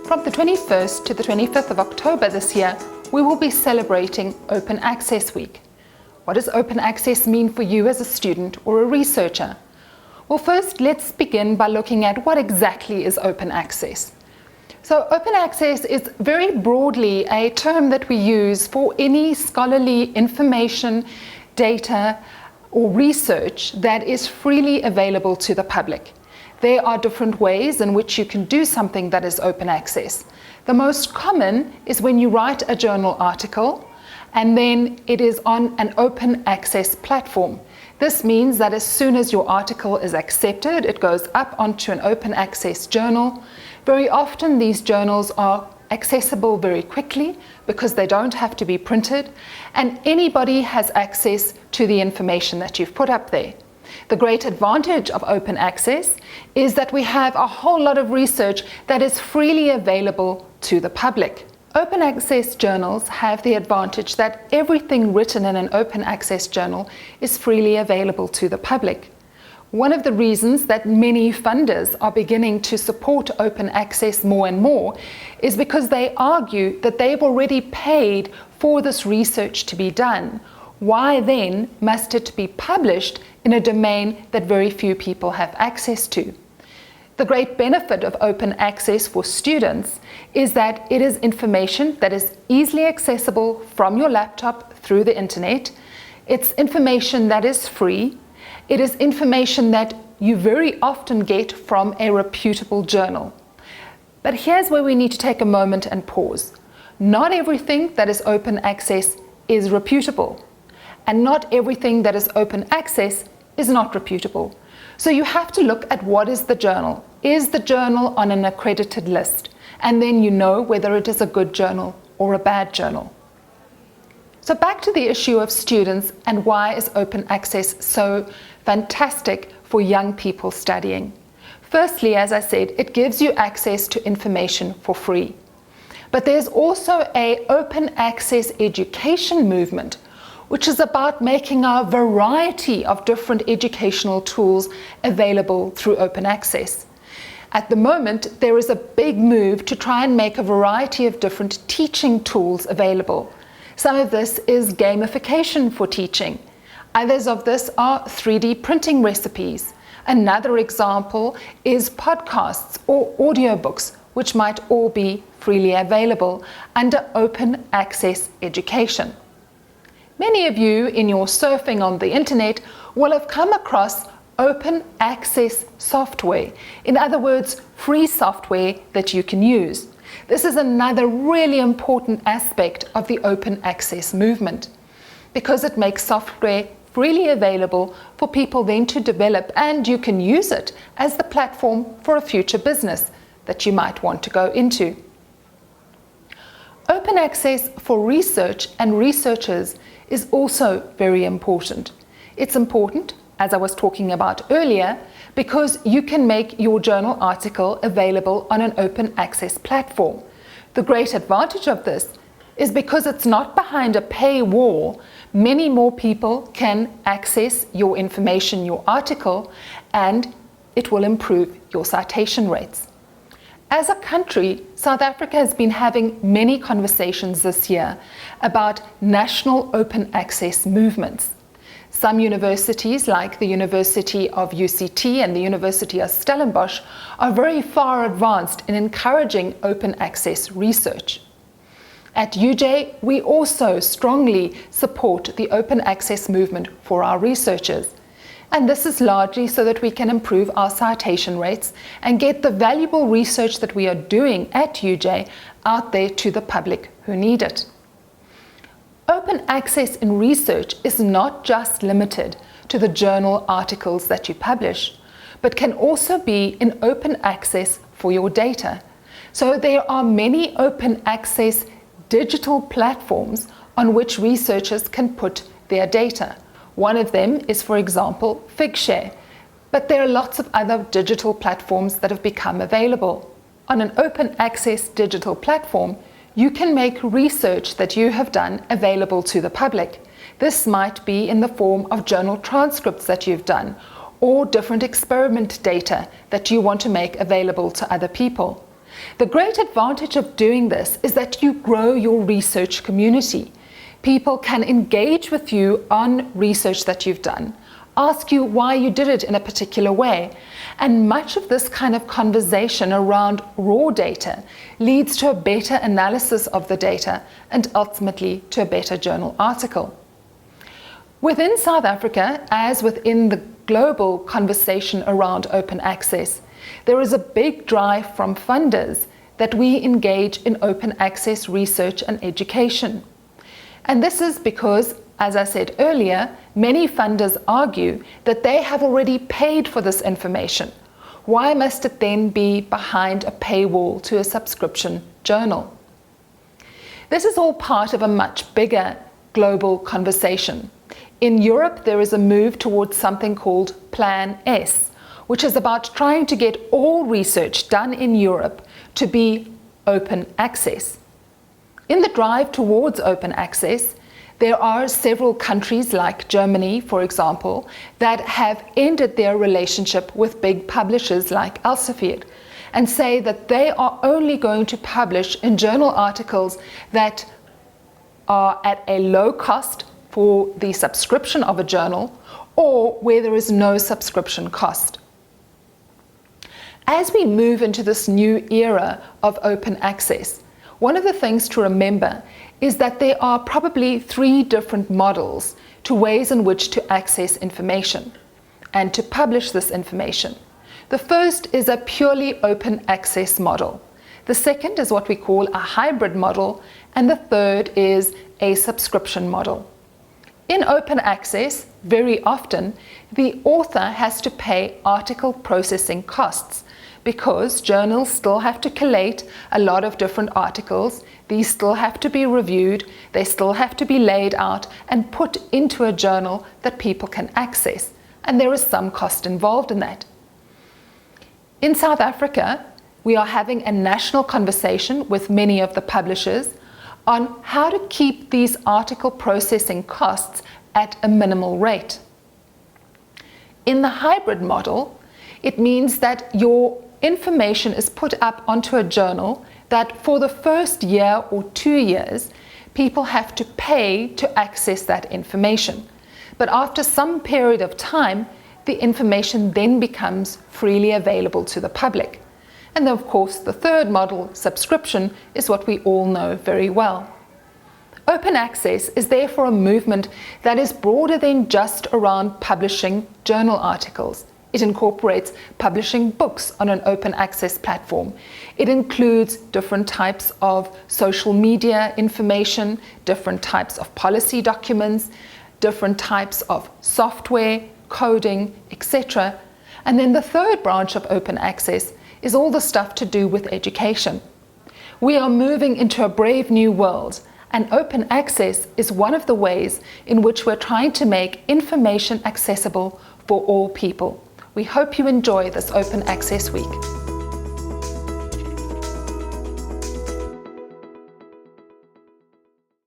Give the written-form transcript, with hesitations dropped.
From the 21st to the 25th of October this year, we will be celebrating Open Access Week. What does open access mean for you as a student or a researcher? Well, first, let's begin by looking at what exactly is open access. So open access is very broadly a term that we use for any scholarly information, data, or research that is freely available to the public. There are different ways in which you can do something that is open access. The most common is when you write a journal article and then it is on an open access platform. This means that as soon as your article is accepted, it goes up onto an open access journal. Very often these journals are accessible very quickly because they don't have to be printed, and anybody has access to the information that you've put up there. The great advantage of open access is that we have a whole lot of research that is freely available to the public. Open access journals have the advantage that everything written in an open access journal is freely available to the public. One of the reasons that many funders are beginning to support open access more and more is because they argue that they've already paid for this research to be done. Why then must it be published in a domain that very few people have access to? The great benefit of open access for students is that it is information that is easily accessible from your laptop through the internet. It's information that is free. It is information that you very often get from a reputable journal. But here's where we need to take a moment and pause. Not everything that is open access is reputable, and not everything that is open access is not reputable. So you have to look at what is the journal. Is the journal on an accredited list? And then you know whether it is a good journal or a bad journal. So back to the issue of students and why is open access so fantastic for young people studying. Firstly, as I said, it gives you access to information for free. But there's also an open access education movement, which is about making a variety of different educational tools available through open access. At the moment, there is a big move to try and make a variety of different teaching tools available. Some of this is gamification for teaching. Others of this are 3D printing recipes. Another example is podcasts or audiobooks, which might all be freely available under open access education. Many of you in your surfing on the internet will have come across open access software. In other words, free software that you can use. This is another really important aspect of the open access movement because it makes software freely available for people then to develop, and you can use it as the platform for a future business that you might want to go into. Open access for research and researchers is also very important. It's important, as I was talking about earlier, because you can make your journal article available on an open access platform. The great advantage of this is because it's not behind a paywall, many more people can access your information, your article, and it will improve your citation rates. As a country, South Africa has been having many conversations this year about national open access movements. Some universities, like the University of UCT and the University of Stellenbosch, are very far advanced in encouraging open access research. At UJ, we also strongly support the open access movement for our researchers. And this is largely so that we can improve our citation rates and get the valuable research that we are doing at UJ out there to the public who need it. Open access in research is not just limited to the journal articles that you publish, but can also be in open access for your data. So there are many open access digital platforms on which researchers can put their data. One of them is, for example, Figshare, but there are lots of other digital platforms that have become available. On an open access digital platform, you can make research that you have done available to the public. This might be in the form of journal transcripts that you've done, or different experiment data that you want to make available to other people. The great advantage of doing this is that you grow your research community. People can engage with you on research that you've done, ask you why you did it in a particular way, and much of this kind of conversation around raw data leads to a better analysis of the data and ultimately to a better journal article. Within South Africa, as within the global conversation around open access, there is a big drive from funders that we engage in open access research and education. And this is because, as I said earlier, many funders argue that they have already paid for this information. Why must it then be behind a paywall to a subscription journal? This is all part of a much bigger global conversation. In Europe, there is a move towards something called Plan S, which is about trying to get all research done in Europe to be open access. In the drive towards open access, there are several countries like Germany, for example, that have ended their relationship with big publishers like Elsevier and say that they are only going to publish in journal articles that are at a low cost for the subscription of a journal or where there is no subscription cost. As we move into this new era of open access, one of the things to remember is that there are probably 3 different models to ways in which to access information and to publish this information. The first is a purely open access model. The second is what we call a hybrid model, and the third is a subscription model. In open access, very often, the author has to pay article processing costs because journals still have to collate a lot of different articles. These still have to be reviewed, they still have to be laid out and put into a journal that people can access, and there is some cost involved in that. In South Africa, we are having a national conversation with many of the publishers on how to keep these article processing costs at a minimal rate. In the hybrid model, it means that your information is put up onto a journal that for the first year or 2 years, people have to pay to access that information. But after some period of time, the information then becomes freely available to the public. And then, of course, the third model, subscription, is what we all know very well. Open access is therefore a movement that is broader than just around publishing journal articles. It incorporates publishing books on an open access platform. It includes different types of social media information, different types of policy documents, different types of software, coding, etc. And then the third branch of open access is all the stuff to do with education. We are moving into a brave new world, and open access is one of the ways in which we're trying to make information accessible for all people. We hope you enjoy this Open Access Week.